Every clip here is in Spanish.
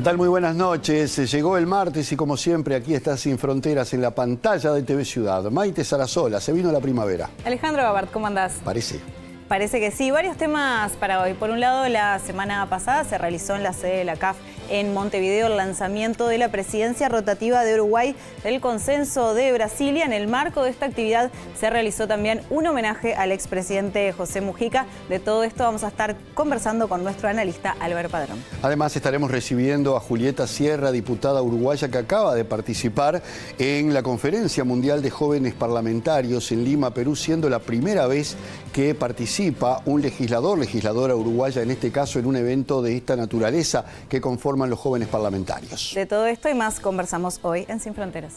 ¿Qué tal? Muy buenas noches. Llegó el martes y como siempre aquí está Sin Fronteras en la pantalla de TV Ciudad. Maite Sarasola, se vino la primavera. Alejandro Gabart, ¿cómo andás? Parece. Parece que sí. Varios temas para hoy. Por un lado, la semana pasada se realizó en la sede de la CAF en Montevideo el lanzamiento de la presidencia rotativa de Uruguay del Consenso de Brasilia. En el marco de esta actividad se realizó también un homenaje al expresidente José Mujica. De todo esto vamos a estar conversando con nuestro analista Álvaro Padrón. Además estaremos recibiendo a Julieta Sierra, diputada uruguaya que acaba de participar en la Conferencia Mundial de Jóvenes Parlamentarios en Lima, Perú, siendo la primera vez que participa un legisladora uruguaya, en este caso en un evento de esta naturaleza que conforman los jóvenes parlamentarios. De todo esto y más conversamos hoy en Sin Fronteras.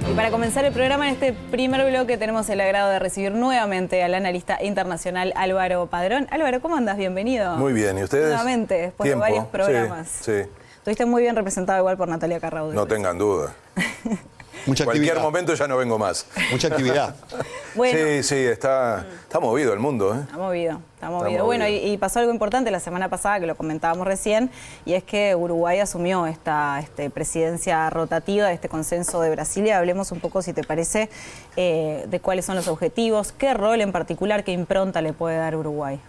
Y para comenzar el programa, en este primer bloque tenemos el agrado de recibir nuevamente al analista internacional Álvaro Padrón. Álvaro, ¿cómo andas? Bienvenido. Muy bien, ¿y ustedes? Nuevamente, después de varios programas. Sí. Estuviste muy bien representado igual por Natalia Carraudí. No tengan duda. Mucha En cualquier actividad. momento ya no vengo más. Mucha actividad. Bueno, Sí, está movido el mundo, ¿eh? Está movido. movido. Bueno, y pasó algo importante la semana pasada, que lo comentábamos recién, y es que Uruguay asumió esta presidencia rotativa de este Consenso de Brasilia. Hablemos un poco, si te parece, de cuáles son los objetivos, qué rol en particular, qué impronta le puede dar Uruguay.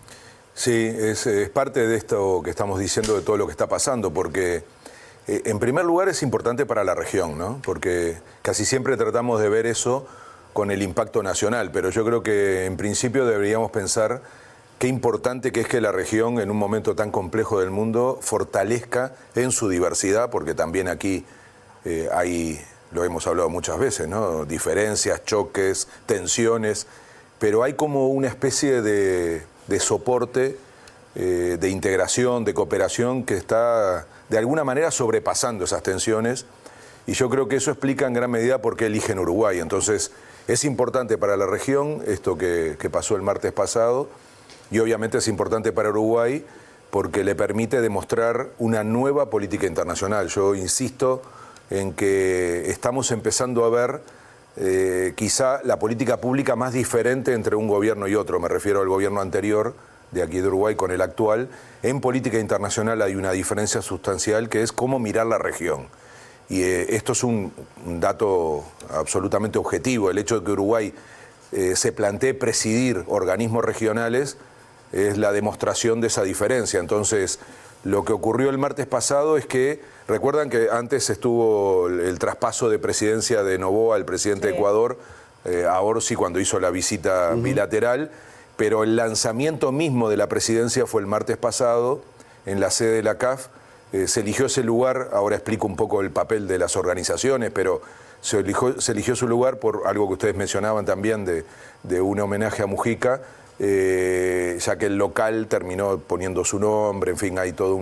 Sí, es parte de esto que estamos diciendo, de todo lo que está pasando, porque en primer lugar es importante para la región, ¿no? Porque casi siempre tratamos de ver eso con el impacto nacional, pero yo creo que en principio deberíamos pensar qué importante que es que la región, en un momento tan complejo del mundo, fortalezca en su diversidad, porque también aquí hay, lo hemos hablado muchas veces, ¿no? Diferencias, choques, tensiones, pero hay como una especie de soporte, de integración, de cooperación que está de alguna manera sobrepasando esas tensiones, y yo creo que eso explica en gran medida por qué eligen Uruguay. Entonces es importante para la región esto que pasó el martes pasado, y obviamente es importante para Uruguay porque le permite demostrar una nueva política internacional. Yo insisto en que estamos empezando a ver quizá la política pública más diferente entre un gobierno y otro. Me refiero al gobierno anterior de aquí de Uruguay con el actual. En política internacional hay una diferencia sustancial, que es cómo mirar la región. Y esto es un dato absolutamente objetivo. El hecho de que Uruguay se plantee presidir organismos regionales es la demostración de esa diferencia. Entonces, lo que ocurrió el martes pasado es que, recuerdan que antes estuvo el traspaso de presidencia de Noboa al presidente de Ecuador, a Orsi, cuando hizo la visita bilateral, pero el lanzamiento mismo de la presidencia fue el martes pasado en la sede de la CAF. Se eligió ese lugar, ahora explico un poco el papel de las organizaciones, pero se eligió su lugar por algo que ustedes mencionaban también de un homenaje a Mujica, ya que el local terminó poniendo su nombre. En fin, hay toda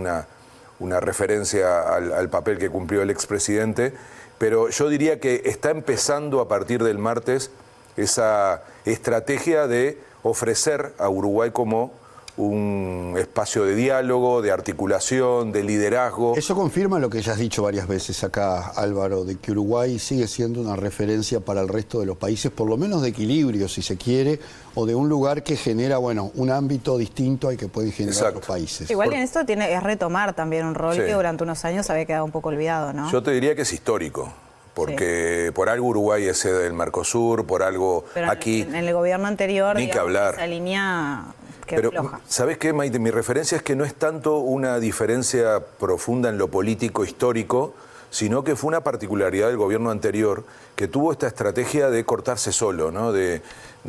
una referencia al papel que cumplió el expresidente, pero yo diría que está empezando a partir del martes esa estrategia de ofrecer a Uruguay como un espacio de diálogo, de articulación, de liderazgo. Eso confirma lo que ya has dicho varias veces acá, Álvaro, de que Uruguay sigue siendo una referencia para el resto de los países, por lo menos de equilibrio, si se quiere, o de un lugar que genera, bueno, un ámbito distinto al que pueden generar otros países. Igual en esto es retomar también un rol Sí. que durante unos años había quedado un poco olvidado, ¿no? Yo te diría que es histórico, porque por algo Uruguay es sede del Mercosur, por algo Pero aquí... en el gobierno anterior, ni que hablar. esa línea quedó Pero, floja. ¿sabés qué, Maite? Mi referencia es que no es tanto una diferencia profunda en lo político histórico, sino que fue una particularidad del gobierno anterior que tuvo esta estrategia de cortarse solo, ¿no? De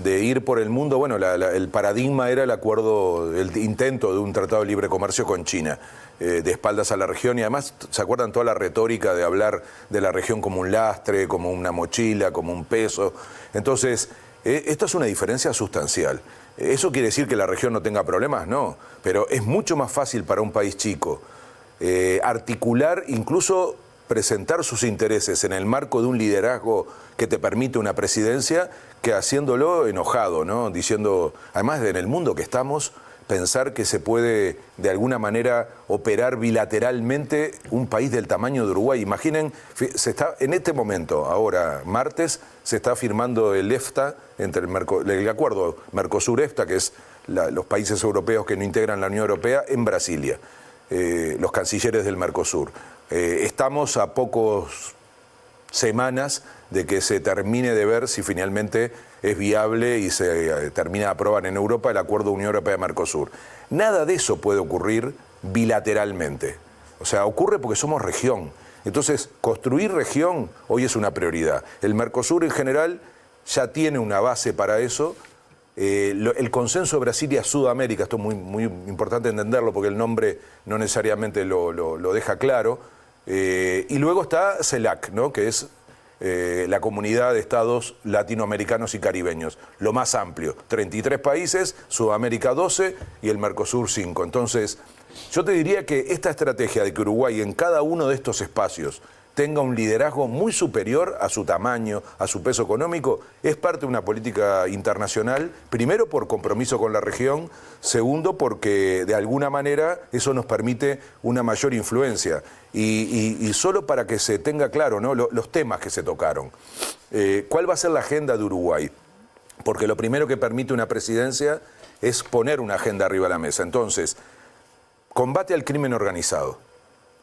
ir por el mundo. Bueno, el paradigma era el intento de un tratado de libre comercio con China, de espaldas a la región, y además, ¿se acuerdan toda la retórica de hablar de la región como un lastre, como una mochila, como un peso? Entonces, esto es una diferencia sustancial. ¿Eso quiere decir que la región no tenga problemas? No, pero es mucho más fácil para un país chico articular, incluso presentar sus intereses en el marco de un liderazgo que te permite una presidencia, que haciéndolo enojado, ¿no? Diciendo, además en el mundo que estamos, pensar que se puede de alguna manera operar bilateralmente un país del tamaño de Uruguay. Imaginen, en este momento, ahora martes, se está firmando el EFTA, el acuerdo Mercosur-EFTA, que es los países europeos que no integran la Unión Europea, en Brasilia, los cancilleres del Mercosur. Estamos a pocos semanas de que se termine de ver si finalmente es viable y se termina de aprobar en Europa el acuerdo Unión Europea-Mercosur. Nada de eso puede ocurrir bilateralmente. O sea, ocurre porque somos región. Entonces, construir región hoy es una prioridad. El Mercosur en general ya tiene una base para eso. El consenso de Brasilia-Sudamérica, esto es muy importante entenderlo porque el nombre no necesariamente lo deja claro. Y luego está CELAC, ¿no? Que es la comunidad de estados latinoamericanos y caribeños, lo más amplio, 33 países, Sudamérica 12 y el Mercosur 5. Entonces, yo te diría que esta estrategia de que Uruguay en cada uno de estos espacios tenga un liderazgo muy superior a su tamaño, a su peso económico, es parte de una política internacional, primero por compromiso con la región, segundo porque de alguna manera eso nos permite una mayor influencia. Y solo para que se tenga claro, ¿no?, los temas que se tocaron. ¿Cuál va a ser la agenda de Uruguay? Porque lo primero que permite una presidencia es poner una agenda arriba de la mesa. Entonces, combate al crimen organizado.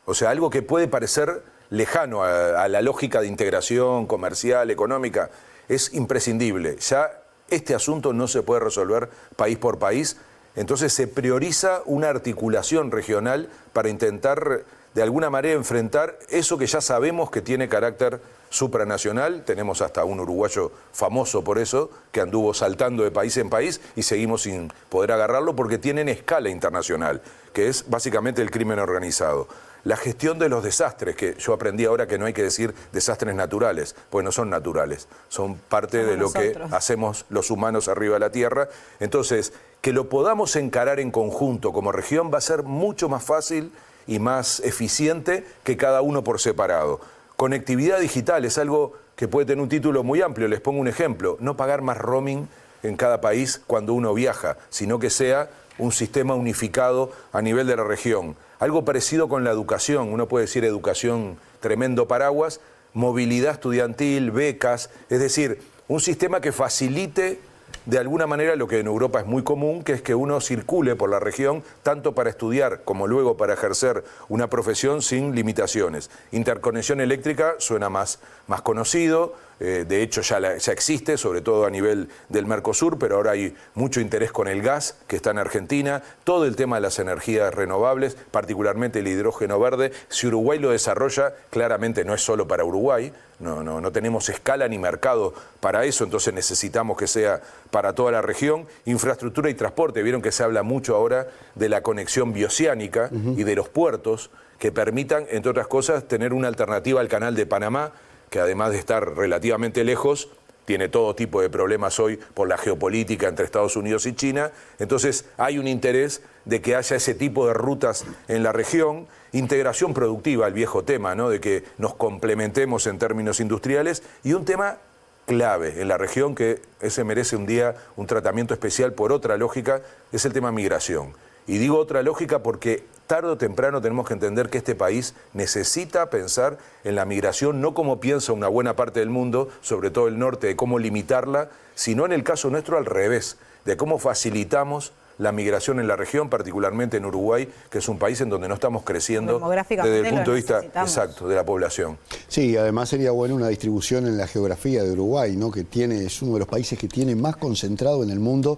O sea, algo que puede parecer lejano a la lógica de integración comercial, económica, es imprescindible. Ya este asunto no se puede resolver país por país, entonces se prioriza una articulación regional para intentar de alguna manera enfrentar eso que ya sabemos que tiene carácter supranacional. Tenemos hasta un uruguayo famoso por eso, que anduvo saltando de país en país y seguimos sin poder agarrarlo porque tienen escala internacional, que es básicamente el crimen organizado. La gestión de los desastres, que yo aprendí ahora que no hay que decir desastres naturales, pues no son naturales, son parte de lo que hacemos los humanos arriba de la Tierra. Entonces, que lo podamos encarar en conjunto como región va a ser mucho más fácil y más eficiente que cada uno por separado. Conectividad digital es algo que puede tener un título muy amplio. Les pongo un ejemplo: no pagar más roaming en cada país cuando uno viaja, sino que sea un sistema unificado a nivel de la región. Algo parecido con la educación, uno puede decir educación, tremendo paraguas, movilidad estudiantil, becas, es decir, un sistema que facilite de alguna manera lo que en Europa es muy común, que es que uno circule por la región tanto para estudiar como luego para ejercer una profesión sin limitaciones. Interconexión eléctrica suena más conocido, de hecho ya existe, sobre todo a nivel del Mercosur, pero ahora hay mucho interés con el gas que está en Argentina, todo el tema de las energías renovables, particularmente el hidrógeno verde. Si Uruguay lo desarrolla, claramente no es solo para Uruguay, no tenemos escala ni mercado para eso, entonces necesitamos que sea para toda la región. Infraestructura y transporte, vieron que se habla mucho ahora de la conexión bioceánica y de los puertos que permitan, entre otras cosas, tener una alternativa al Canal de Panamá, que además de estar relativamente lejos, tiene todo tipo de problemas hoy por la geopolítica entre Estados Unidos y China. Entonces hay un interés de que haya ese tipo de rutas en la región. Integración productiva, el viejo tema, ¿no?, de que nos complementemos en términos industriales. Y un tema clave en la región, que ese merece un día un tratamiento especial por otra lógica, es el tema migración. Y digo otra lógica porque tarde o temprano tenemos que entender que este país necesita pensar en la migración no como piensa una buena parte del mundo, sobre todo el norte, de cómo limitarla, sino en el caso nuestro al revés, de cómo facilitamos la migración en la región, particularmente en Uruguay, que es un país en donde no estamos creciendo desde el punto de vista exacto de la población. Sí, además sería bueno una distribución en la geografía de Uruguay, ¿no?, que es uno de los países que tiene más concentrado en el mundo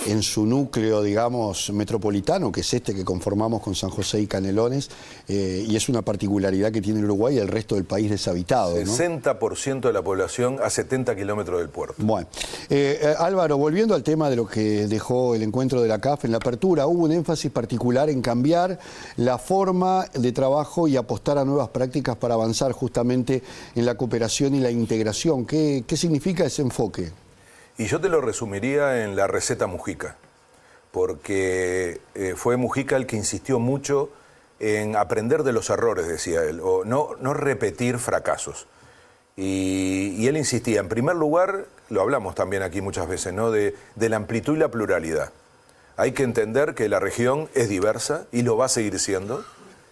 en su núcleo, digamos, metropolitano, que es este que conformamos con San José y Canelones, y es una particularidad que tiene Uruguay y el resto del país deshabitado, ¿no? 60% de la población a 70 kilómetros del puerto. Bueno, Álvaro, volviendo al tema de lo que dejó el encuentro de la CAF en la apertura, hubo un énfasis particular en cambiar la forma de trabajo y apostar a nuevas prácticas para avanzar justamente en la cooperación y la integración. ¿Qué significa ese enfoque? Y yo te lo resumiría en la receta Mujica, porque fue Mujica el que insistió mucho en aprender de los errores, decía él, o no repetir fracasos. Y él insistía, en primer lugar, lo hablamos también aquí muchas veces, ¿no? de la amplitud y la pluralidad. Hay que entender que la región es diversa y lo va a seguir siendo,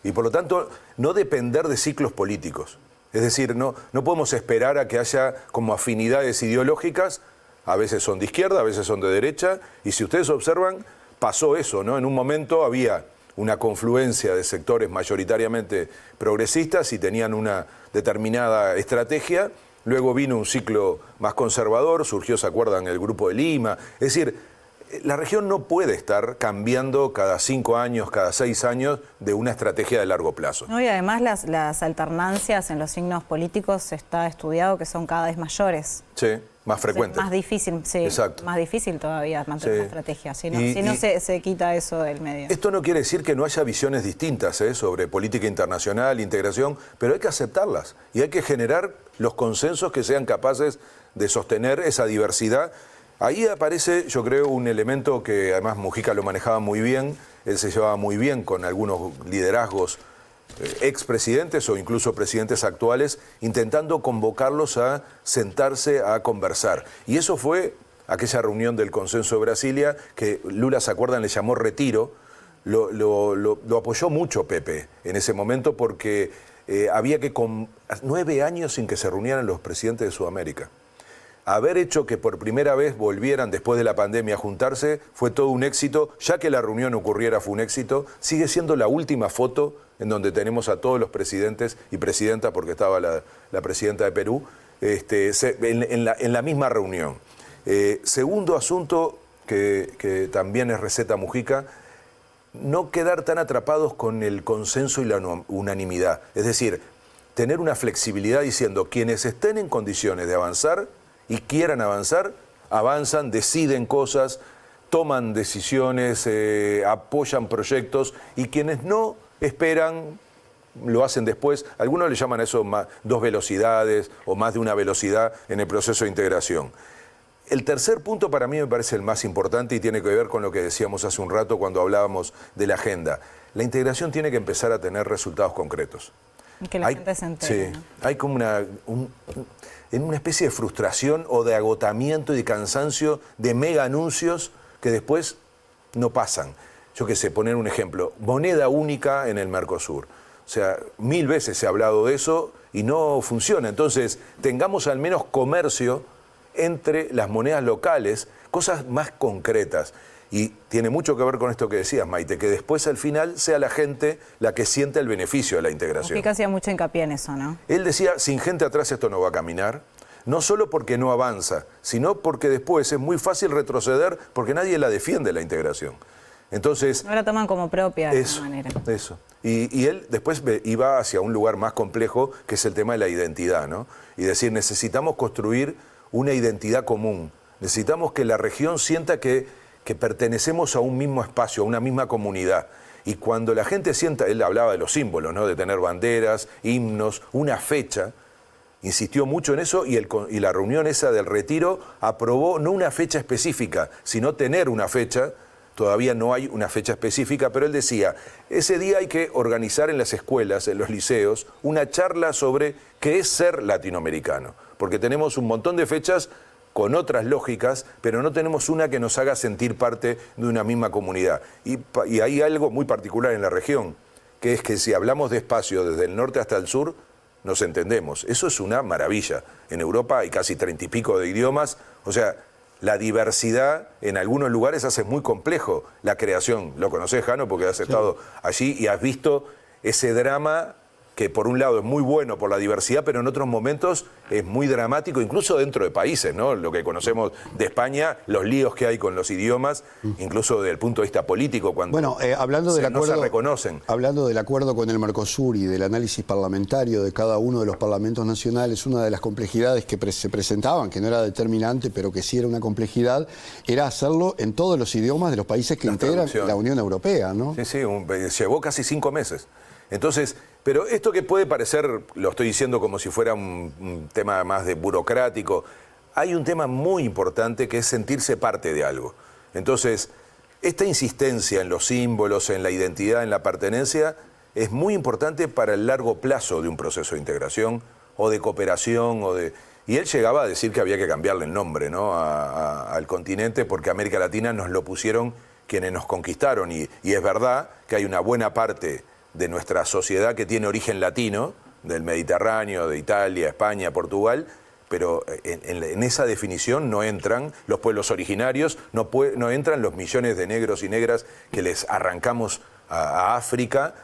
y por lo tanto no depender de ciclos políticos. Es decir, no podemos esperar a que haya como afinidades ideológicas, a veces son de izquierda, a veces son de derecha, y si ustedes observan, pasó eso, ¿no? En un momento había una confluencia de sectores mayoritariamente progresistas y tenían una determinada estrategia, luego vino un ciclo más conservador, surgió, ¿se acuerdan?, el Grupo de Lima. Es decir, la región no puede estar cambiando cada 5 años, cada 6 años de una estrategia de largo plazo. No, y además las alternancias en los signos políticos está estudiado que son cada vez mayores. Sí, más frecuentes. Más difícil, sí. Exacto. Más difícil todavía mantener una estrategia, si no se quita eso del medio. Esto no quiere decir que no haya visiones distintas sobre política internacional, integración, pero hay que aceptarlas y hay que generar los consensos que sean capaces de sostener esa diversidad. Ahí aparece, yo creo, un elemento que además Mujica lo manejaba muy bien, él se llevaba muy bien con algunos liderazgos expresidentes o incluso presidentes actuales, intentando convocarlos a sentarse a conversar. Y eso fue aquella reunión del Consenso de Brasilia, que Lula, ¿se acuerdan?, le llamó retiro. Lo apoyó mucho Pepe en ese momento porque había que, con 9 años sin que se reunieran los presidentes de Sudamérica, haber hecho que por primera vez volvieran después de la pandemia a juntarse fue todo un éxito. Ya que la reunión ocurriera fue un éxito. Sigue siendo la última foto en donde tenemos a todos los presidentes y presidenta, porque estaba la presidenta de Perú, en la misma reunión. Segundo asunto que también es receta Mujica, no quedar tan atrapados con el consenso y la unanimidad. Es decir, tener una flexibilidad diciendo quienes estén en condiciones de avanzar y quieran avanzar, avanzan, deciden cosas, toman decisiones, apoyan proyectos, y quienes no esperan, lo hacen después. Algunos le llaman a eso 2 velocidades o más de una velocidad en el proceso de integración. El tercer punto para mí me parece el más importante y tiene que ver con lo que decíamos hace un rato cuando hablábamos de la agenda. La integración tiene que empezar a tener resultados concretos. Que la gente se entere, sí, ¿no? Hay como en una especie de frustración o de agotamiento y de cansancio de mega anuncios que después no pasan. Yo qué sé, poner un ejemplo, moneda única en el Mercosur. O sea, 1000 veces se ha hablado de eso y no funciona. Entonces, tengamos al menos comercio entre las monedas locales, cosas más concretas. Y tiene mucho que ver con esto que decías, Maite, que después al final sea la gente la que sienta el beneficio de la integración. Mujica hacía mucho hincapié en eso, ¿no? Él decía, sin gente atrás esto no va a caminar, no solo porque no avanza, sino porque después es muy fácil retroceder porque nadie la defiende la integración. Entonces, no la toman como propia de alguna manera. Eso. Y él después iba hacia un lugar más complejo, que es el tema de la identidad, ¿no? Y decir, necesitamos construir una identidad común. Necesitamos que la región sienta que pertenecemos a un mismo espacio, a una misma comunidad. Y cuando la gente sienta, él hablaba de los símbolos, ¿no?, de tener banderas, himnos, una fecha, insistió mucho en eso, y la reunión esa del retiro aprobó no una fecha específica, sino tener una fecha. Todavía no hay una fecha específica, pero él decía, ese día hay que organizar en las escuelas, en los liceos, una charla sobre qué es ser latinoamericano, porque tenemos un montón de fechas con otras lógicas, pero no tenemos una que nos haga sentir parte de una misma comunidad. Y hay algo muy particular en la región, que es que si hablamos de espacio desde el norte hasta el sur, nos entendemos. Eso es una maravilla. En Europa hay casi 30 y pico de idiomas, o sea, la diversidad en algunos lugares hace muy complejo la creación. Lo conocés, Jano, porque has estado allí y has visto ese drama que por un lado es muy bueno por la diversidad, pero en otros momentos es muy dramático, incluso dentro de países, ¿no? Lo que conocemos de España, los líos que hay con los idiomas, incluso desde el punto de vista político, cuando hablando del acuerdo, no se reconocen. Hablando del acuerdo con el Mercosur y del análisis parlamentario de cada uno de los parlamentos nacionales, una de las complejidades que se presentaban, que no era determinante, pero que sí era una complejidad, era hacerlo en todos los idiomas de los países que integran la Unión Europea, ¿no? Sí, llevó casi 5 meses. Entonces, pero esto que puede parecer, lo estoy diciendo como si fuera un tema más de burocrático, hay un tema muy importante que es sentirse parte de algo. Entonces, esta insistencia en los símbolos, en la identidad, en la pertenencia, es muy importante para el largo plazo de un proceso de integración o de cooperación Y él llegaba a decir que había que cambiarle el nombre, ¿no?, al continente, porque América Latina nos lo pusieron quienes nos conquistaron. Y es verdad que hay una buena parte de nuestra sociedad que tiene origen latino, del Mediterráneo, de Italia, España, Portugal, pero en esa definición no entran los pueblos originarios, no entran los millones de negros y negras que les arrancamos a África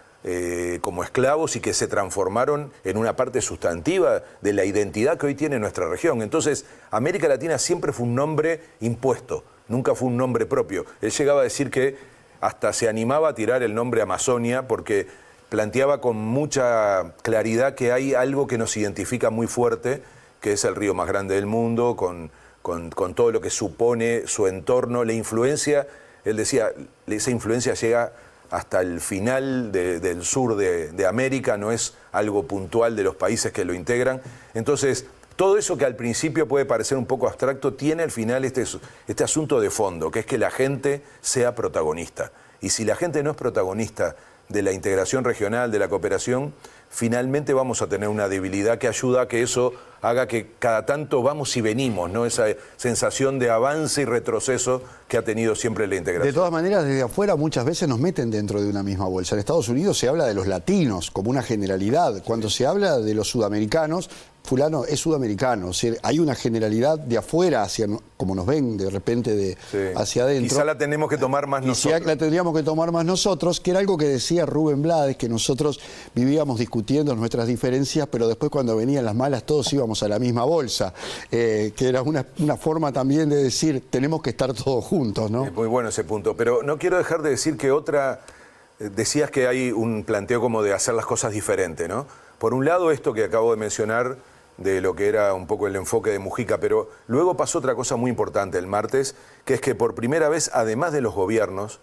como esclavos y que se transformaron en una parte sustantiva de la identidad que hoy tiene nuestra región. Entonces, América Latina siempre fue un nombre impuesto, nunca fue un nombre propio. Él llegaba a decir que hasta se animaba a tirar el nombre Amazonia porque planteaba con mucha claridad que hay algo que nos identifica muy fuerte, que es el río más grande del mundo, con todo lo que supone su entorno, la influencia. Él decía, esa influencia llega hasta el final del sur de América, no es algo puntual de los países que lo integran. Entonces, todo eso que al principio puede parecer un poco abstracto, tiene al final este asunto de fondo, que es que la gente sea protagonista. Y si la gente no es protagonista de la integración regional, de la cooperación, finalmente vamos a tener una debilidad que ayuda a que eso haga que cada tanto vamos y venimos, ¿no? Esa sensación de avance y retroceso que ha tenido siempre la integración. De todas maneras, desde afuera muchas veces nos meten dentro de una misma bolsa. En Estados Unidos se habla de los latinos como una generalidad. Cuando se habla de los sudamericanos, fulano es sudamericano. O sea, hay una generalidad de afuera, como nos ven de repente hacia adentro. Quizá la tenemos que tomar más nosotros. La tendríamos que tomar más nosotros, que era algo que decía Rubén Blades, que nosotros vivíamos discutiendo nuestras diferencias, pero después cuando venían las malas todos íbamos a la misma bolsa, que era una forma también de decir, tenemos que estar todos juntos, ¿no? Es muy bueno ese punto, pero no quiero dejar de decir que decías que hay un planteo como de hacer las cosas diferentes, ¿no? Por un lado, esto que acabo de mencionar, de lo que era un poco el enfoque de Mujica, pero luego pasó otra cosa muy importante el martes, que es que por primera vez, además de los gobiernos,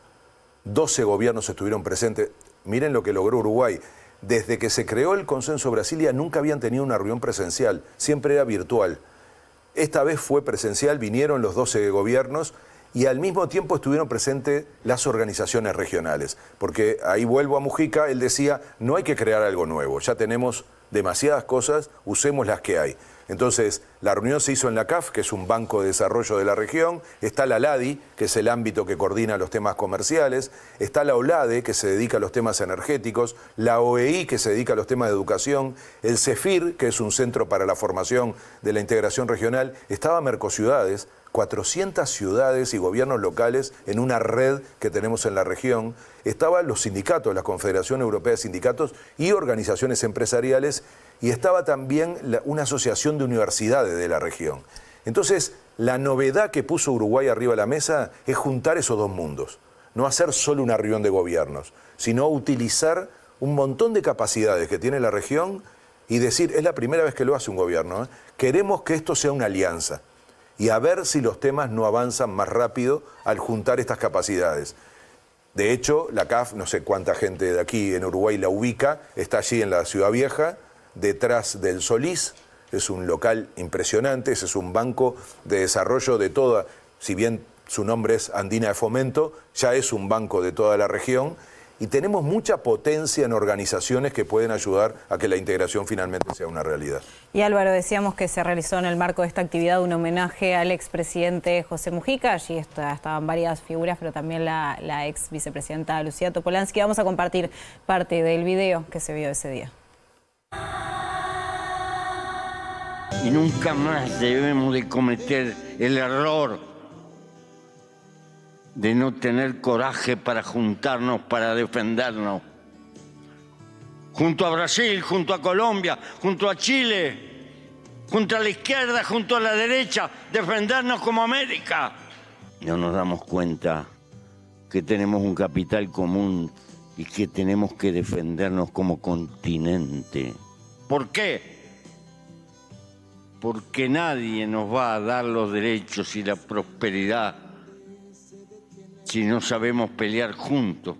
12 gobiernos estuvieron presentes. Miren lo que logró Uruguay. Desde que se creó el Consenso Brasilia nunca habían tenido una reunión presencial, siempre era virtual. Esta vez fue presencial, vinieron los 12 gobiernos y al mismo tiempo estuvieron presentes las organizaciones regionales. Porque ahí vuelvo a Mujica, él decía, no hay que crear algo nuevo, ya tenemos demasiadas cosas, usemos las que hay. Entonces, la reunión se hizo en la CAF, que es un banco de desarrollo de la región, está la LADI, que es el ámbito que coordina los temas comerciales, está la OLADE, que se dedica a los temas energéticos, la OEI, que se dedica a los temas de educación, el CEFIR, que es un centro para la formación de la integración regional, estaba Mercociudades, 400 ciudades y gobiernos locales en una red que tenemos en la región. Estaban los sindicatos, la Confederación Europea de Sindicatos y organizaciones empresariales, y estaba también una asociación de universidades de la región. Entonces, la novedad que puso Uruguay arriba de la mesa es juntar esos dos mundos. No hacer solo una reunión de gobiernos, sino utilizar un montón de capacidades que tiene la región y decir, es la primera vez que lo hace un gobierno, ¿eh? Queremos que esto sea una alianza. Y a ver si los temas no avanzan más rápido al juntar estas capacidades. De hecho, la CAF, no sé cuánta gente de aquí en Uruguay la ubica, está allí en la Ciudad Vieja, detrás del Solís, es un local impresionante, ese es un banco de desarrollo de toda, si bien su nombre es Andina de Fomento, ya es un banco de toda la región, y tenemos mucha potencia en organizaciones que pueden ayudar a que la integración finalmente sea una realidad. Y Álvaro, decíamos que se realizó en el marco de esta actividad un homenaje al expresidente José Mujica. Allí estaban varias figuras, pero también la ex vicepresidenta Lucía Topolansky. Vamos a compartir parte del video que se vio ese día. Y nunca más debemos de cometer el error de no tener coraje para juntarnos, para defendernos. Junto a Brasil, junto a Colombia, junto a Chile, junto a la izquierda, junto a la derecha, defendernos como América. No nos damos cuenta que tenemos un capital común y que tenemos que defendernos como continente. ¿Por qué? Porque nadie nos va a dar los derechos y la prosperidad si no sabemos pelear juntos.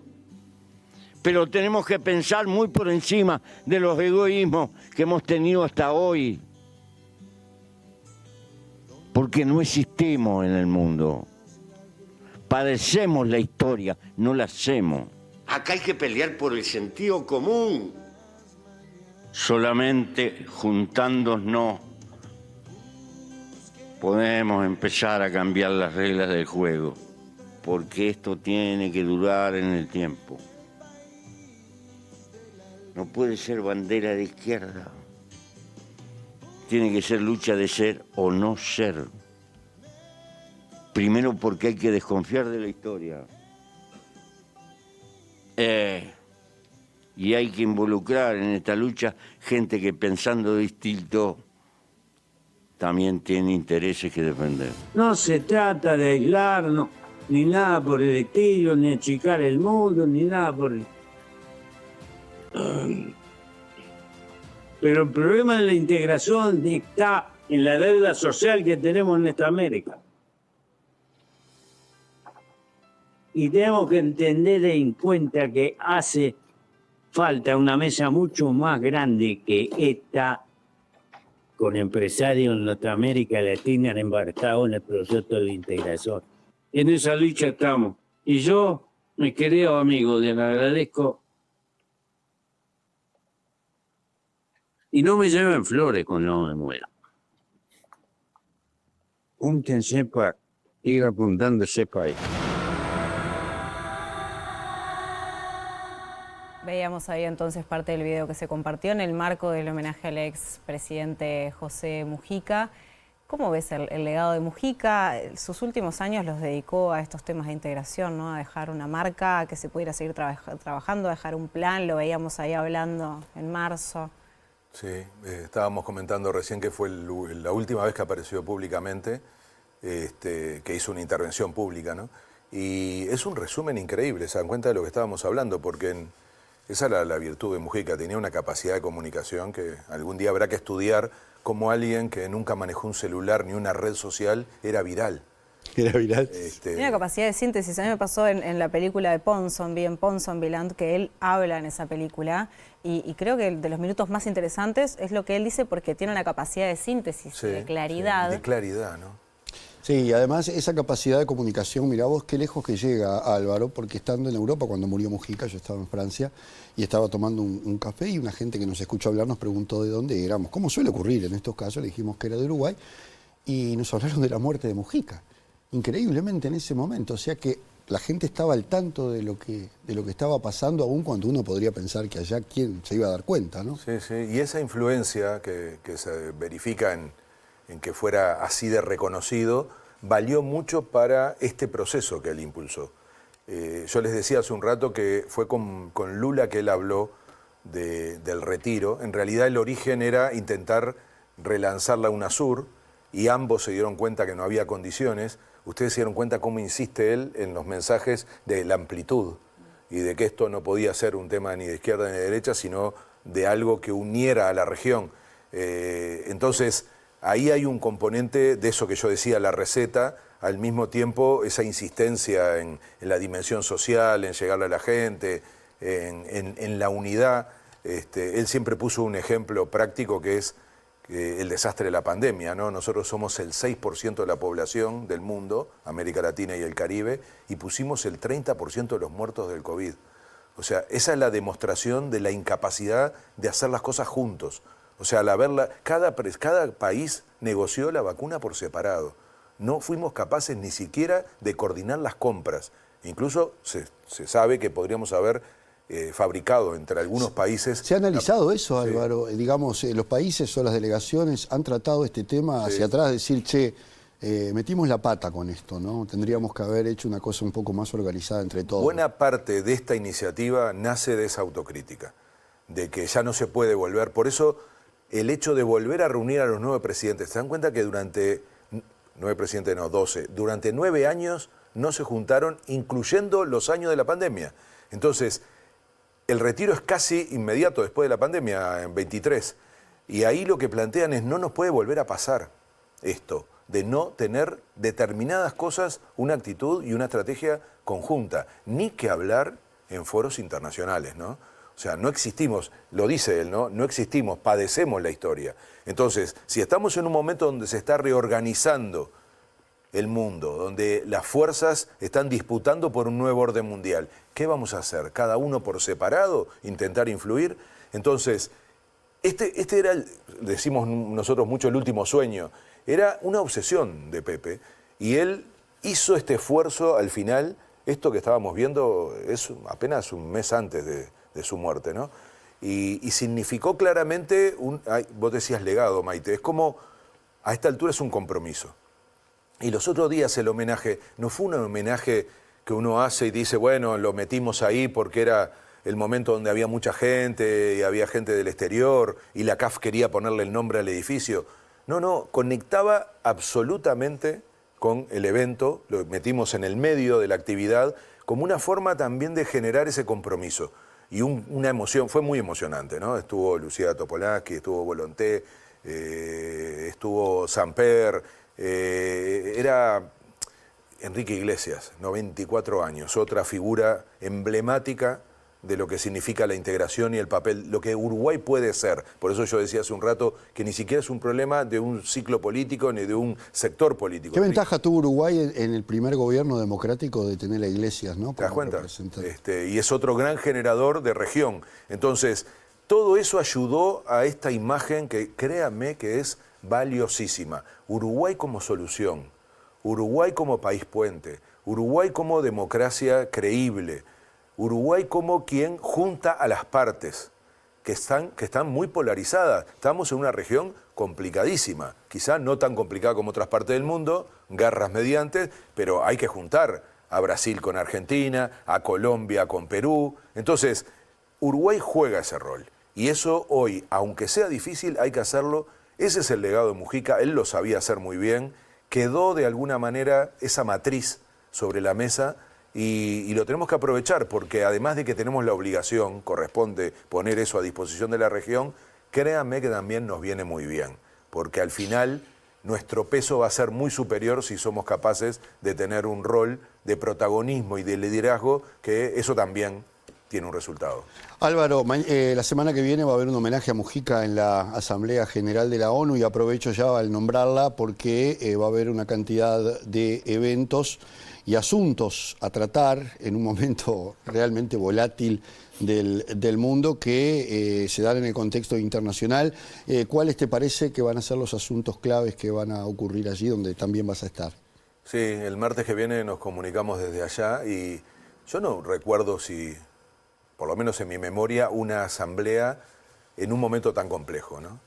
Pero tenemos que pensar muy por encima de los egoísmos que hemos tenido hasta hoy. Porque no existimos en el mundo. Padecemos la historia, no la hacemos. Acá hay que pelear por el sentido común. Solamente juntándonos podemos empezar a cambiar las reglas del juego, porque esto tiene que durar en el tiempo. No puede ser bandera de izquierda. Tiene que ser lucha de ser o no ser. Primero porque hay que desconfiar de la historia. Y hay que involucrar en esta lucha gente que pensando distinto también tiene intereses que defender. No se trata de aislarnos, ni nada por el estilo, ni achicar el mundo, ni nada por el... Pero el problema de la integración está en la deuda social que tenemos en nuestra América. Y tenemos que entender en cuenta que hace falta una mesa mucho más grande que esta, con empresarios en nuestra América Latina embarcados en el proceso de integración. En esa lucha estamos. Y yo, mis queridos amigos, les agradezco. Y no me lleven flores cuando me muera. Júntense para ir apuntando ese país. Veíamos ahí entonces parte del video que se compartió en el marco del homenaje al expresidente José Mujica. ¿Cómo ves el legado de Mujica? Sus últimos años los dedicó a estos temas de integración, ¿no? A dejar una marca, a que se pudiera seguir trabajando, a dejar un plan. Lo veíamos ahí hablando en marzo. Sí, estábamos comentando recién que fue la última vez que apareció públicamente, que hizo una intervención pública, ¿no? Y es un resumen increíble, se dan cuenta de lo que estábamos hablando, porque esa era la virtud de Mujica, tenía una capacidad de comunicación que algún día habrá que estudiar como alguien que nunca manejó un celular ni una red social era viral. Era viral. Tiene una capacidad de síntesis. A mí me pasó en la película de Ponsonby, en Ponsonbyland, que él habla en esa película y creo que de los minutos más interesantes es lo que él dice porque tiene una capacidad de síntesis, Sí, de claridad. sí, de claridad, ¿no? Sí, y además esa capacidad de comunicación, mirá vos qué lejos que llega Álvaro, porque estando en Europa cuando murió Mujica, yo estaba en Francia y estaba tomando un café y una gente que nos escuchó hablar nos preguntó de dónde éramos. Como suele ocurrir en estos casos, le dijimos que era de Uruguay y nos hablaron de la muerte de Mujica. Increíblemente en ese momento, o sea que la gente estaba al tanto de lo que estaba pasando, aún cuando uno podría pensar que allá quién se iba a dar cuenta, ¿no? Sí, sí, y esa influencia que se verifica en que fuera así de reconocido, valió mucho para este proceso que él impulsó. Yo les decía hace un rato que fue con Lula que él habló del retiro. En realidad el origen era intentar relanzar la UNASUR y ambos se dieron cuenta que no había condiciones. Ustedes se dieron cuenta cómo insiste él en los mensajes de la amplitud y de que esto no podía ser un tema ni de izquierda ni de derecha, sino de algo que uniera a la región. Entonces, ahí hay un componente de eso que yo decía, la receta, al mismo tiempo esa insistencia en la dimensión social, en llegarle a la gente, en la unidad. Él siempre puso un ejemplo práctico que es el desastre de la pandemia, ¿no? Nosotros somos el 6% de la población del mundo, América Latina y el Caribe, y pusimos el 30% de los muertos del COVID. O sea, esa es la demostración de la incapacidad de hacer las cosas juntos. O sea, cada país negoció la vacuna por separado. No fuimos capaces ni siquiera de coordinar las compras. Incluso se sabe que podríamos haber fabricado entre algunos países. ¿Se ha analizado eso, Álvaro? Sí. Digamos, los países o las delegaciones han tratado este tema hacia atrás, decir, che, metimos la pata con esto, ¿no? Tendríamos que haber hecho una cosa un poco más organizada entre todos. Buena parte de esta iniciativa nace de esa autocrítica, de que ya no se puede volver. Por eso, el hecho de volver a reunir a los 9 presidentes, ¿se dan cuenta que durante 12, durante 9 años no se juntaron, incluyendo los años de la pandemia? Entonces, el retiro es casi inmediato después de la pandemia, en 23. Y ahí lo que plantean es, no nos puede volver a pasar esto, de no tener determinadas cosas, una actitud y una estrategia conjunta, ni que hablar en foros internacionales, ¿no? O sea, no existimos, lo dice él, ¿no? No existimos, padecemos la historia. Entonces, si estamos en un momento donde se está reorganizando el mundo, donde las fuerzas están disputando por un nuevo orden mundial, ¿qué vamos a hacer? ¿Cada uno por separado? ¿Intentar influir? Entonces, este era, decimos nosotros mucho, el último sueño. Era una obsesión de Pepe y él hizo este esfuerzo al final. Esto que estábamos viendo es apenas un mes antes de su muerte, ¿no? Y significó claramente, vos decías legado, Maite, es como, a esta altura es un compromiso. Y los otros días el homenaje, no fue un homenaje que uno hace y dice, bueno, lo metimos ahí porque era el momento donde había mucha gente y había gente del exterior y la CAF quería ponerle el nombre al edificio. No, conectaba absolutamente con el evento, lo metimos en el medio de la actividad, como una forma también de generar ese compromiso. Y una emoción, fue muy emocionante, ¿no? Estuvo Lucía Topolansky, estuvo Volonté, estuvo Samper, era Enrique Iglesias, 94 años, otra figura emblemática de lo que significa la integración y el papel, lo que Uruguay puede ser. Por eso yo decía hace un rato que ni siquiera es un problema de un ciclo político ni de un sector político. ¿Qué ventaja tuvo Uruguay en el primer gobierno democrático de tener a Iglesias, ¿no? ¿Te das cuenta? Y es otro gran generador de región. Entonces, todo eso ayudó a esta imagen que, créanme, que es valiosísima. Uruguay como solución, Uruguay como país puente, Uruguay como democracia creíble, Uruguay como quien junta a las partes que están muy polarizadas. Estamos en una región complicadísima, quizá no tan complicada como otras partes del mundo, guerras mediante, pero hay que juntar a Brasil con Argentina, a Colombia con Perú. Entonces, Uruguay juega ese rol. Y eso hoy, aunque sea difícil, hay que hacerlo. Ese es el legado de Mujica, él lo sabía hacer muy bien. Quedó de alguna manera esa matriz sobre la mesa. Y lo tenemos que aprovechar porque además de que tenemos la obligación, corresponde poner eso a disposición de la región, créanme que también nos viene muy bien, porque al final nuestro peso va a ser muy superior si somos capaces de tener un rol de protagonismo y de liderazgo, que eso también tiene un resultado. Álvaro, la semana que viene va a haber un homenaje a Mujica en la Asamblea General de la ONU y aprovecho ya al nombrarla porque va a haber una cantidad de eventos y asuntos a tratar en un momento realmente volátil del mundo que se dan en el contexto internacional. ¿Cuáles te parece que van a ser los asuntos claves que van a ocurrir allí donde también vas a estar? Sí, el martes que viene nos comunicamos desde allá y yo no recuerdo si, por lo menos en mi memoria, una asamblea en un momento tan complejo, ¿no?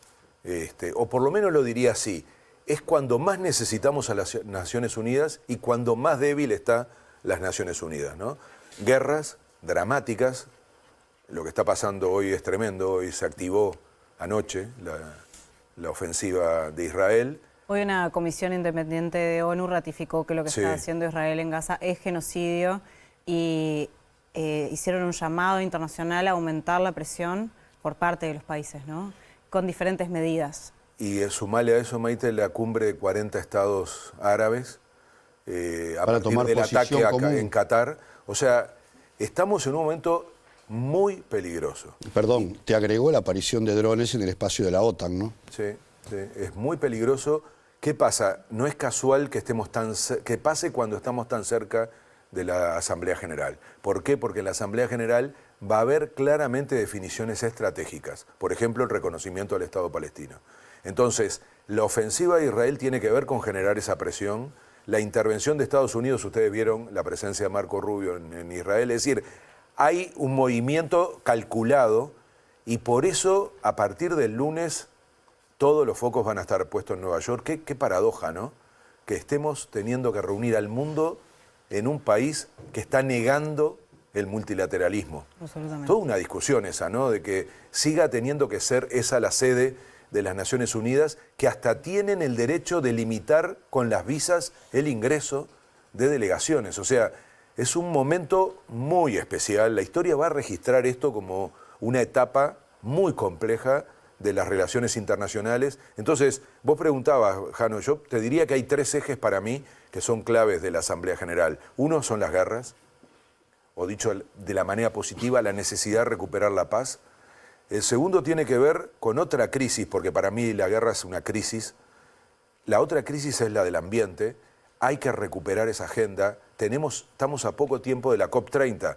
O por lo menos lo diría así. Es cuando más necesitamos a las Naciones Unidas y cuando más débil está las Naciones Unidas, ¿no? Guerras dramáticas, lo que está pasando hoy es tremendo, hoy se activó anoche la ofensiva de Israel. Hoy una comisión independiente de ONU ratificó que lo que está haciendo Israel en Gaza es genocidio y hicieron un llamado internacional a aumentar la presión por parte de los países, ¿no? Con diferentes medidas. Y sumale a eso, Maite, la cumbre de 40 estados árabes a para partir del ataque en Qatar. O sea, estamos en un momento muy peligroso. Perdón, te agregó la aparición de drones en el espacio de la OTAN, ¿no? Sí, es muy peligroso. ¿Qué pasa? No es casual que pase cuando estamos tan cerca de la Asamblea General. ¿Por qué? Porque en la Asamblea General va a haber claramente definiciones estratégicas. Por ejemplo, el reconocimiento del Estado palestino. Entonces, la ofensiva de Israel tiene que ver con generar esa presión. La intervención de Estados Unidos, ustedes vieron la presencia de Marco Rubio en Israel, es decir, hay un movimiento calculado y por eso, a partir del lunes, todos los focos van a estar puestos en Nueva York. Qué paradoja, ¿no? Que estemos teniendo que reunir al mundo en un país que está negando el multilateralismo. Absolutamente. Toda una discusión esa, ¿no? De que siga teniendo que ser esa la sede de las Naciones Unidas, que hasta tienen el derecho de limitar con las visas el ingreso de delegaciones. O sea, es un momento muy especial. La historia va a registrar esto como una etapa muy compleja de las relaciones internacionales. Entonces, vos preguntabas, Jano, yo te diría que hay 3 ejes para mí que son claves de la Asamblea General. Uno son las guerras, o dicho de la manera positiva, la necesidad de recuperar la paz. El segundo tiene que ver con otra crisis, porque para mí la guerra es una crisis. La otra crisis es la del ambiente. Hay que recuperar esa agenda. Estamos a poco tiempo de la COP30.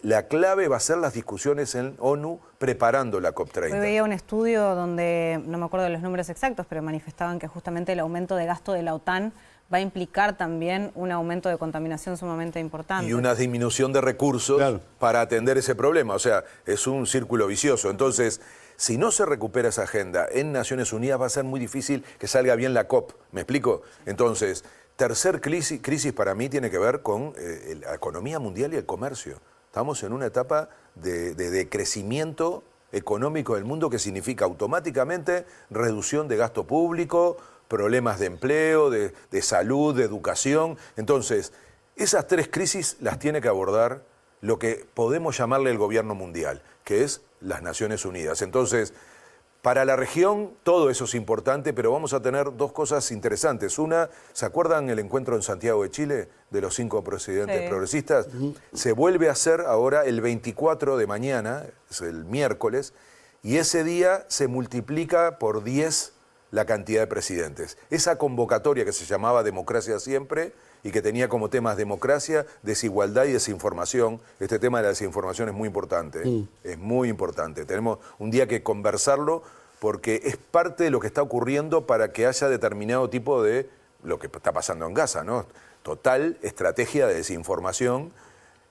La clave va a ser las discusiones en ONU preparando la Hoy COP30. veía un estudio donde, no me acuerdo de los números exactos, pero manifestaban que justamente el aumento de gasto de la OTAN va a implicar también un aumento de contaminación sumamente importante. Y una disminución de recursos para atender ese problema. O sea, es un círculo vicioso. Entonces, si no se recupera esa agenda en Naciones Unidas, va a ser muy difícil que salga bien la COP. ¿Me explico? Entonces, tercer crisis para mí tiene que ver con la economía mundial y el comercio. Estamos en una etapa de crecimiento económico del mundo que significa automáticamente reducción de gasto público, problemas de empleo, de salud, de educación. Entonces, esas tres crisis las tiene que abordar lo que podemos llamarle el gobierno mundial, que es las Naciones Unidas. Entonces, para la región todo eso es importante, pero vamos a tener dos cosas interesantes. Una, ¿se acuerdan el encuentro en Santiago de Chile de los 5 presidentes progresistas? Se vuelve a hacer ahora el 24 de mañana, es el miércoles, y ese día se multiplica por 10 la cantidad de presidentes. Esa convocatoria que se llamaba Democracia Siempre y que tenía como temas democracia, desigualdad y desinformación. Este tema de la desinformación es muy importante, es muy importante. Tenemos un día que conversarlo porque es parte de lo que está ocurriendo para que haya determinado tipo de lo que está pasando en Gaza, ¿no? Total estrategia de desinformación,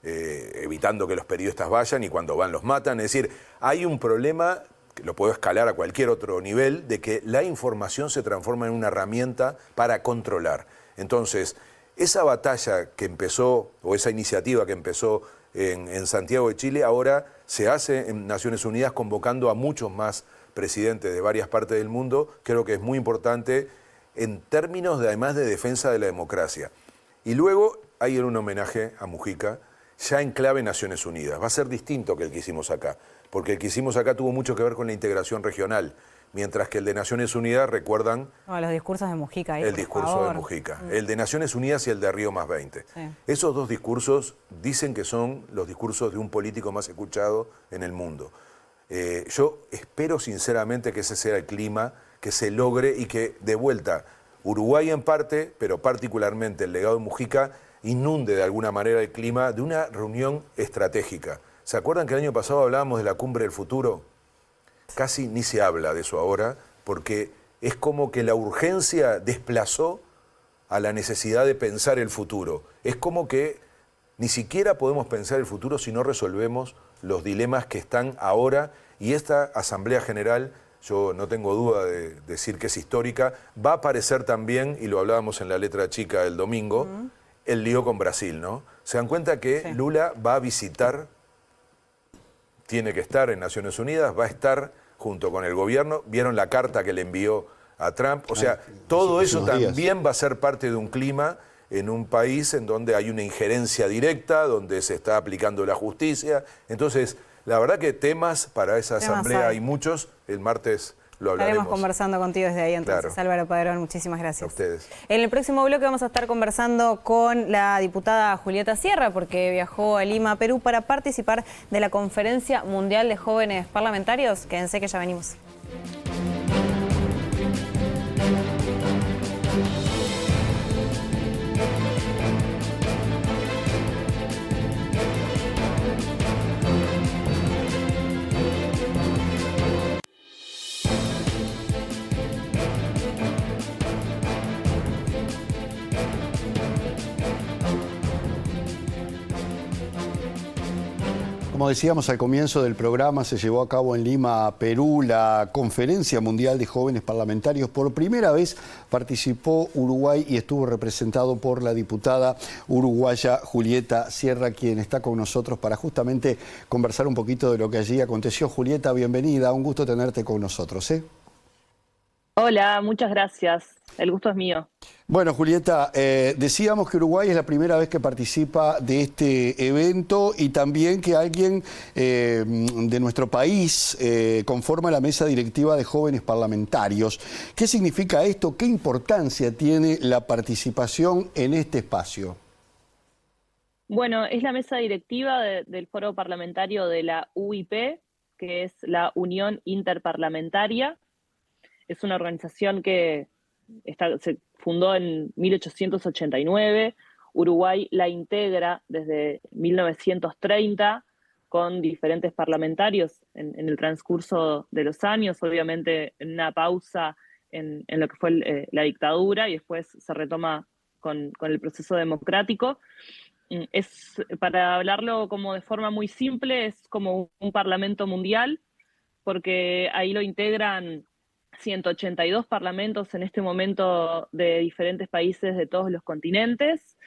evitando que los periodistas vayan y cuando van los matan. Es decir, hay un problema, que lo puedo escalar a cualquier otro nivel, de que la información se transforma en una herramienta para controlar. Entonces, esa batalla que empezó, o esa iniciativa que empezó en Santiago de Chile, ahora se hace en Naciones Unidas convocando a muchos más presidentes de varias partes del mundo. Creo que es muy importante en términos además de defensa de la democracia. Y luego hay un homenaje a Mujica, ya en clave Naciones Unidas. Va a ser distinto que el que hicimos acá, porque el que hicimos acá tuvo mucho que ver con la integración regional, mientras que el de Naciones Unidas, recuerdan... No, los discursos de Mujica. Ahí, el discurso de Mujica, el de Naciones Unidas y el de Río +20. Sí. Esos dos discursos dicen que son los discursos de un político más escuchado en el mundo. Yo espero sinceramente que ese sea el clima, que se logre y que de vuelta Uruguay en parte, pero particularmente el legado de Mujica, inunde de alguna manera el clima de una reunión estratégica. ¿Se acuerdan que el año pasado hablábamos de la cumbre del futuro? Casi ni se habla de eso ahora, porque es como que la urgencia desplazó a la necesidad de pensar el futuro. Es como que ni siquiera podemos pensar el futuro si no resolvemos los dilemas que están ahora, y esta Asamblea General, yo no tengo duda de decir que es histórica, va a aparecer también, y lo hablábamos en la letra chica del domingo, el lío con Brasil, ¿no? Se dan cuenta que Lula va a visitar, tiene que estar en Naciones Unidas, va a estar junto con el gobierno. ¿Vieron la carta que le envió a Trump? O sea, todo eso también va a ser parte de un clima en un país en donde hay una injerencia directa, donde se está aplicando la justicia. Entonces, la verdad que temas para esa asamblea hay muchos. El martes lo hablaremos. Estaremos conversando contigo desde ahí entonces. Claro. Álvaro Padrón, muchísimas gracias. A ustedes. En el próximo bloque vamos a estar conversando con la diputada Julieta Sierra, porque viajó a Lima, Perú, para participar de la Conferencia Mundial de Jóvenes Parlamentarios. Quédense que ya venimos. Como decíamos al comienzo del programa, se llevó a cabo en Lima, Perú, la Conferencia Mundial de Jóvenes Parlamentarios. Por primera vez participó Uruguay y estuvo representado por la diputada uruguaya Julieta Sierra, quien está con nosotros para justamente conversar un poquito de lo que allí aconteció. Julieta, bienvenida, un gusto tenerte con nosotros. Hola, muchas gracias. El gusto es mío. Bueno, Julieta, decíamos que Uruguay es la primera vez que participa de este evento y también que alguien de nuestro país conforma la mesa directiva de jóvenes parlamentarios. ¿Qué significa esto? ¿Qué importancia tiene la participación en este espacio? Bueno, es la mesa directiva del foro parlamentario de la UIP, que es la Unión Interparlamentaria. Es una organización que se fundó en 1889, Uruguay la integra desde 1930 con diferentes parlamentarios en el transcurso de los años, obviamente en una pausa en lo que fue la dictadura y después se retoma con el proceso democrático. Para hablarlo como de forma muy simple, es como un parlamento mundial, porque ahí lo integran 182 parlamentos en este momento de diferentes países de todos los continentes.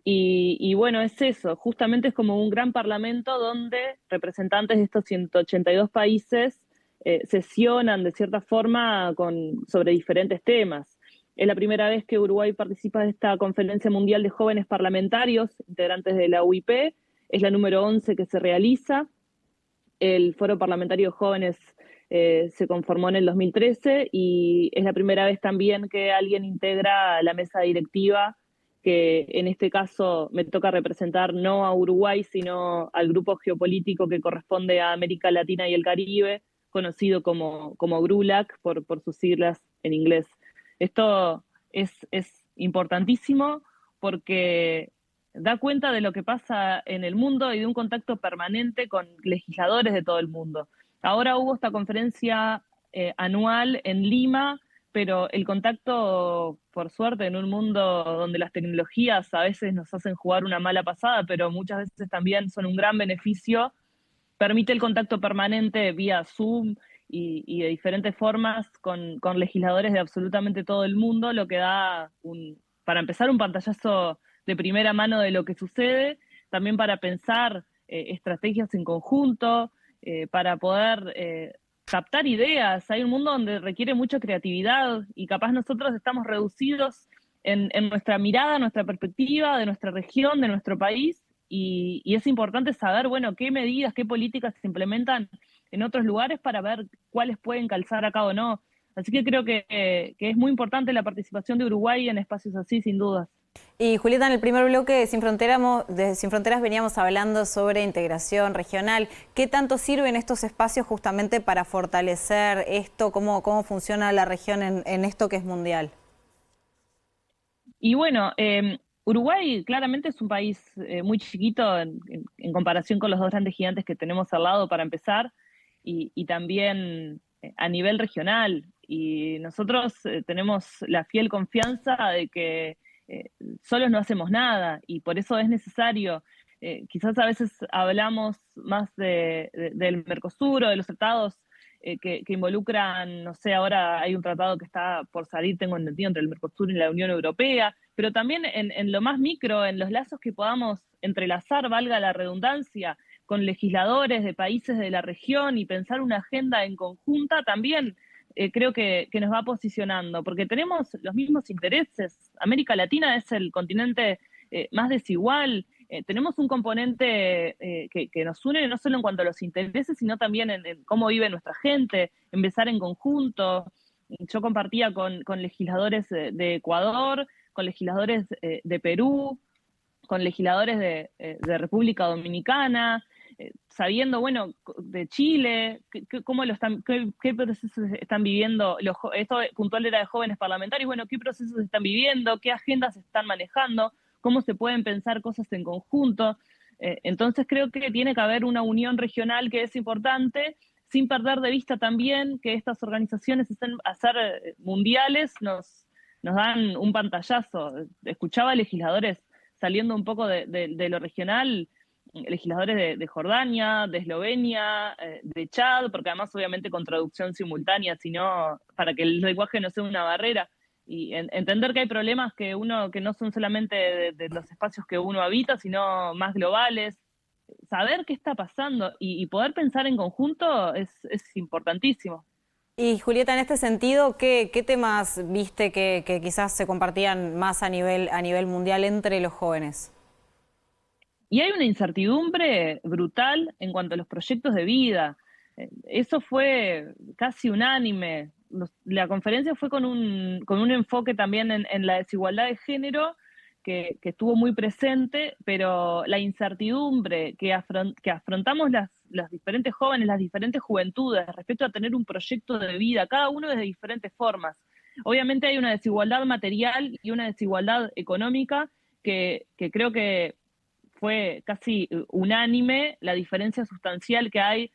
Y bueno, es eso, justamente es como un gran parlamento donde representantes de estos 182 países sesionan de cierta forma sobre diferentes temas. Es la primera vez que Uruguay participa de esta Conferencia Mundial de Jóvenes Parlamentarios, integrantes de la UIP. Es la número 11 que se realiza. El Foro Parlamentario de Jóvenes se conformó en el 2013 y es la primera vez también que alguien integra la mesa directiva, que en este caso me toca representar no a Uruguay, sino al grupo geopolítico que corresponde a América Latina y el Caribe, conocido como GRULAC por sus siglas en inglés. Esto es importantísimo porque da cuenta de lo que pasa en el mundo y de un contacto permanente con legisladores de todo el mundo. Ahora hubo esta conferencia anual en Lima, pero el contacto, por suerte, en un mundo donde las tecnologías a veces nos hacen jugar una mala pasada, pero muchas veces también son un gran beneficio, permite el contacto permanente vía Zoom y de diferentes formas con legisladores de absolutamente todo el mundo, lo que da, para empezar, un pantallazo de primera mano de lo que sucede, también para pensar estrategias en conjunto, para poder captar ideas. Hay un mundo donde requiere mucha creatividad y capaz nosotros estamos reducidos en nuestra mirada, nuestra perspectiva de nuestra región, de nuestro país, y es importante saber, bueno, qué medidas, qué políticas se implementan en otros lugares para ver cuáles pueden calzar acá o no. Así que creo que es muy importante la participación de Uruguay en espacios así, sin dudas. Y Julieta, en el primer bloque de Sin Fronteras veníamos hablando sobre integración regional. ¿Qué tanto sirven estos espacios justamente para fortalecer esto? ¿Cómo funciona la región en esto que es mundial? Y bueno, Uruguay claramente es un país muy chiquito en comparación con los dos grandes gigantes que tenemos al lado, para empezar, y también a nivel regional. Y nosotros tenemos la fiel confianza de que solos no hacemos nada, y por eso es necesario. Quizás a veces hablamos más del Mercosur o de los tratados que involucran, no sé, ahora hay un tratado que está por salir, tengo entendido, entre el Mercosur y la Unión Europea, pero también en lo más micro, en los lazos que podamos entrelazar, valga la redundancia, con legisladores de países de la región y pensar una agenda en conjunta, también creo que nos va posicionando, porque tenemos los mismos intereses. América Latina es el continente más desigual. Tenemos un componente que nos une no solo en cuanto a los intereses, sino también en cómo vive nuestra gente, en pensar en conjunto. Yo compartía con legisladores de Ecuador, con legisladores de Perú, con legisladores de República Dominicana, sabiendo, bueno, de Chile, qué procesos están viviendo, esto puntual era de jóvenes parlamentarios, bueno, qué procesos están viviendo, qué agendas están manejando, cómo se pueden pensar cosas en conjunto. Entonces creo que tiene que haber una unión regional que es importante, sin perder de vista también que estas organizaciones a ser mundiales nos dan un pantallazo. Escuchaba legisladores saliendo un poco de lo regional, legisladores de Jordania, de Eslovenia, de Chad, porque además obviamente con traducción simultánea, sino para que el lenguaje no sea una barrera, y entender que hay problemas que no son solamente de los espacios que uno habita, sino más globales. Saber qué está pasando y poder pensar en conjunto es importantísimo. Y Julieta, en este sentido, ¿qué temas viste que quizás se compartían más a nivel mundial entre los jóvenes? Y hay una incertidumbre brutal en cuanto a los proyectos de vida. Eso fue casi unánime. La conferencia fue con un enfoque también en la desigualdad de género que estuvo muy presente, pero la incertidumbre que afrontamos las diferentes jóvenes, las diferentes juventudes respecto a tener un proyecto de vida, cada uno desde diferentes formas. Obviamente hay una desigualdad material y una desigualdad económica que creo que fue casi unánime la diferencia sustancial que hay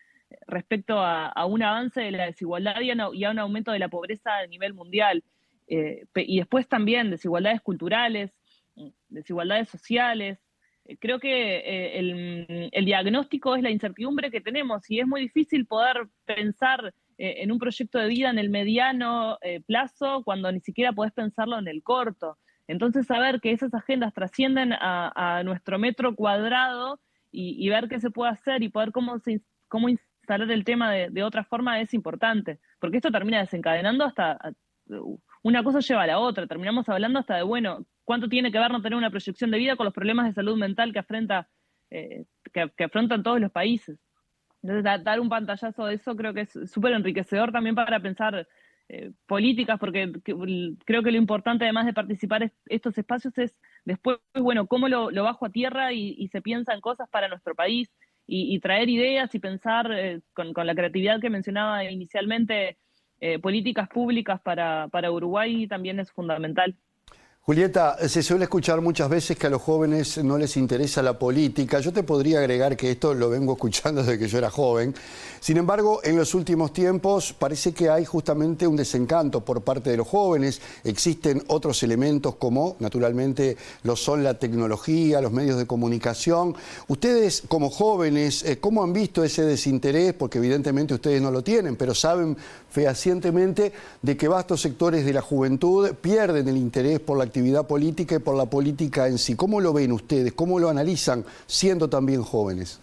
respecto a un avance de la desigualdad y a un aumento de la pobreza a nivel mundial. Y después también desigualdades culturales, desigualdades sociales. Creo que el diagnóstico es la incertidumbre que tenemos y es muy difícil poder pensar en un proyecto de vida en el mediano plazo cuando ni siquiera podés pensarlo en el corto. Entonces, saber que esas agendas trascienden a nuestro metro cuadrado y ver qué se puede hacer y poder cómo instalar el tema de otra forma es importante, porque esto termina desencadenando una cosa lleva a la otra, terminamos hablando hasta de, bueno, cuánto tiene que ver no tener una proyección de vida con los problemas de salud mental que afrontan todos los países. Entonces, dar un pantallazo de eso creo que es súper enriquecedor también para pensar políticas, porque creo que lo importante, además de participar en estos espacios, es después, bueno, cómo lo bajo a tierra y se piensa en cosas para nuestro país y traer ideas y pensar con la creatividad que mencionaba inicialmente, políticas públicas para Uruguay también es fundamental. Julieta, se suele escuchar muchas veces que a los jóvenes no les interesa la política. Yo te podría agregar que esto lo vengo escuchando desde que yo era joven. Sin embargo, en los últimos tiempos parece que hay justamente un desencanto por parte de los jóvenes. Existen otros elementos como, naturalmente, lo son la tecnología, los medios de comunicación. Ustedes, como jóvenes, ¿cómo han visto ese desinterés? Porque evidentemente ustedes no lo tienen, pero saben fehacientemente de que vastos sectores de la juventud pierden el interés por la actividad política y por la política en sí. ¿Cómo lo ven ustedes? ¿Cómo lo analizan siendo también jóvenes?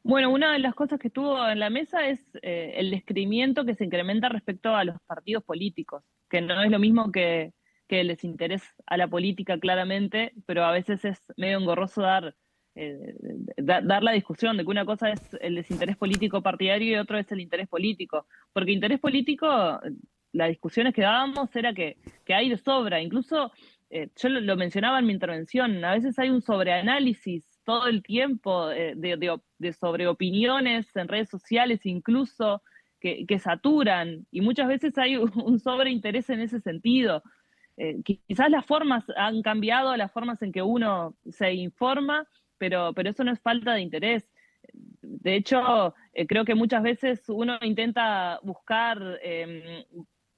Bueno, una de las cosas que estuvo en la mesa es el descreimiento que se incrementa respecto a los partidos políticos, que no es lo mismo que el desinterés a la política claramente, pero a veces es medio engorroso dar la discusión de que una cosa es el desinterés político partidario y otro es el interés político. Porque interés político, las discusiones que dábamos era que hay de sobra. Incluso, yo lo mencionaba en mi intervención, a veces hay un sobreanálisis todo el tiempo de sobreopiniones en redes sociales incluso que saturan, y muchas veces hay un sobreinterés en ese sentido. Quizás las formas han cambiado, las formas en que uno se informa, pero eso no es falta de interés. De hecho, creo que muchas veces uno intenta buscar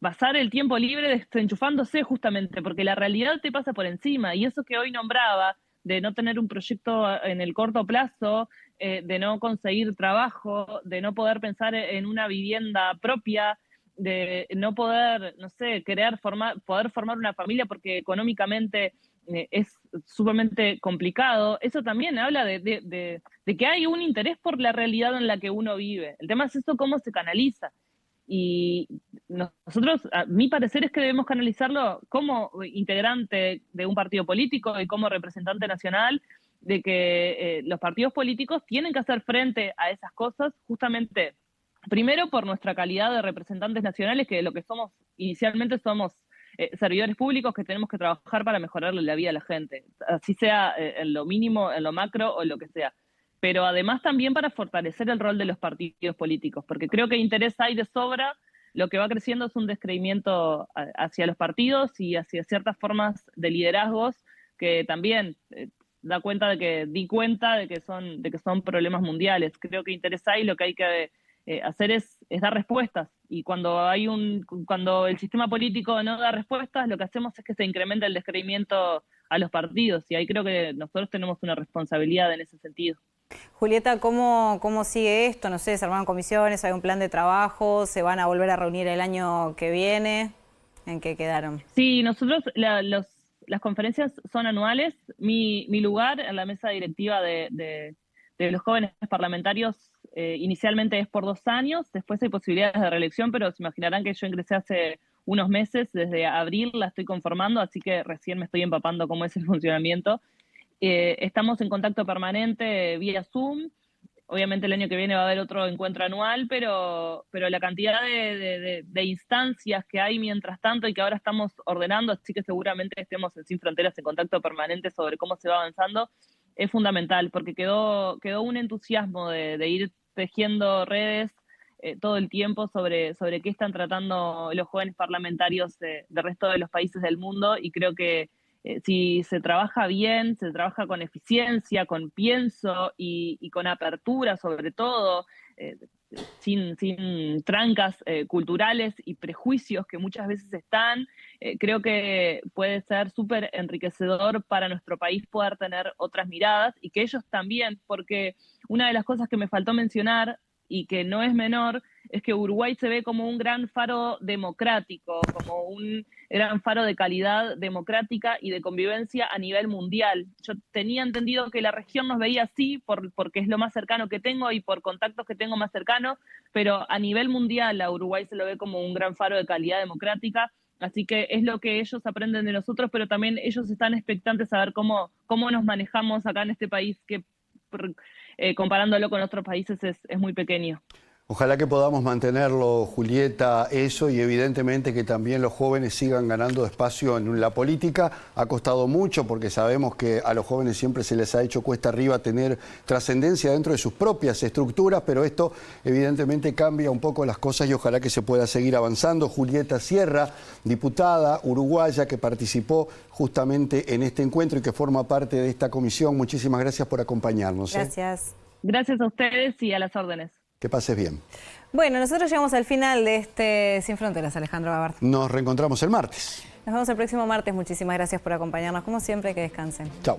pasar el tiempo libre desenchufándose justamente, porque la realidad te pasa por encima, y eso que hoy nombraba, de no tener un proyecto en el corto plazo, de no conseguir trabajo, de no poder pensar en una vivienda propia, de no poder, no sé, poder formar una familia porque económicamente es sumamente complicado. Eso también habla de que hay un interés por la realidad en la que uno vive. El tema es esto, cómo se canaliza. Y nosotros, a mi parecer, es que debemos canalizarlo como integrante de un partido político y como representante nacional, de que los partidos políticos tienen que hacer frente a esas cosas justamente, primero por nuestra calidad de representantes nacionales, que lo que somos inicialmente somos servidores públicos que tenemos que trabajar para mejorarle la vida a la gente, así sea en lo mínimo, en lo macro o en lo que sea. Pero además también para fortalecer el rol de los partidos políticos, porque creo que interés hay de sobra. Lo que va creciendo es un descreimiento hacia los partidos y hacia ciertas formas de liderazgos que también di cuenta de que son problemas mundiales. Creo que interés hay, lo que hay que hacer es dar respuestas, y cuando el sistema político no da respuestas, lo que hacemos es que se incrementa el descreimiento a los partidos, y ahí creo que nosotros tenemos una responsabilidad en ese sentido. Julieta, ¿cómo sigue esto? No sé, ¿se arman comisiones? ¿Hay un plan de trabajo? ¿Se van a volver a reunir el año que viene? ¿En qué quedaron? Sí, nosotros las conferencias son anuales. Mi lugar en la mesa directiva de los jóvenes parlamentarios inicialmente es por 2 años, después hay posibilidades de reelección, pero se imaginarán que yo ingresé hace unos meses, desde abril la estoy conformando, así que recién me estoy empapando cómo es el funcionamiento. Estamos en contacto permanente vía Zoom. Obviamente el año que viene va a haber otro encuentro anual, pero la cantidad de instancias que hay mientras tanto y que ahora estamos ordenando, así que seguramente estemos en Sin Fronteras en contacto permanente sobre cómo se va avanzando, es fundamental, porque quedó un entusiasmo de ir tejiendo redes todo el tiempo sobre qué están tratando los jóvenes parlamentarios del resto de los países del mundo, y creo que si se trabaja bien, se trabaja con eficiencia, con pienso y con apertura sobre todo, sin trancas culturales y prejuicios que muchas veces están, creo que puede ser súper enriquecedor para nuestro país poder tener otras miradas y que ellos también, porque una de las cosas que me faltó mencionar y que no es menor, es que Uruguay se ve como un gran faro democrático, como un gran faro de calidad democrática y de convivencia a nivel mundial. Yo tenía entendido que la región nos veía así porque es lo más cercano que tengo y por contactos que tengo más cercanos, pero a nivel mundial a Uruguay se lo ve como un gran faro de calidad democrática. Así que es lo que ellos aprenden de nosotros, pero también ellos están expectantes a ver cómo nos manejamos acá en este país que comparándolo con otros países es muy pequeño. Ojalá que podamos mantenerlo, Julieta, eso, y evidentemente que también los jóvenes sigan ganando espacio en la política. Ha costado mucho porque sabemos que a los jóvenes siempre se les ha hecho cuesta arriba tener trascendencia dentro de sus propias estructuras, pero esto evidentemente cambia un poco las cosas y ojalá que se pueda seguir avanzando. Julieta Sierra, diputada uruguaya que participó justamente en este encuentro y que forma parte de esta comisión. Muchísimas gracias por acompañarnos. Gracias. Gracias a ustedes y a las órdenes. Que pases bien. Bueno, nosotros llegamos al final de este Sin Fronteras, Alejandro Babart. Nos reencontramos el martes. Nos vemos el próximo martes. Muchísimas gracias por acompañarnos. Como siempre, que descansen. Chao.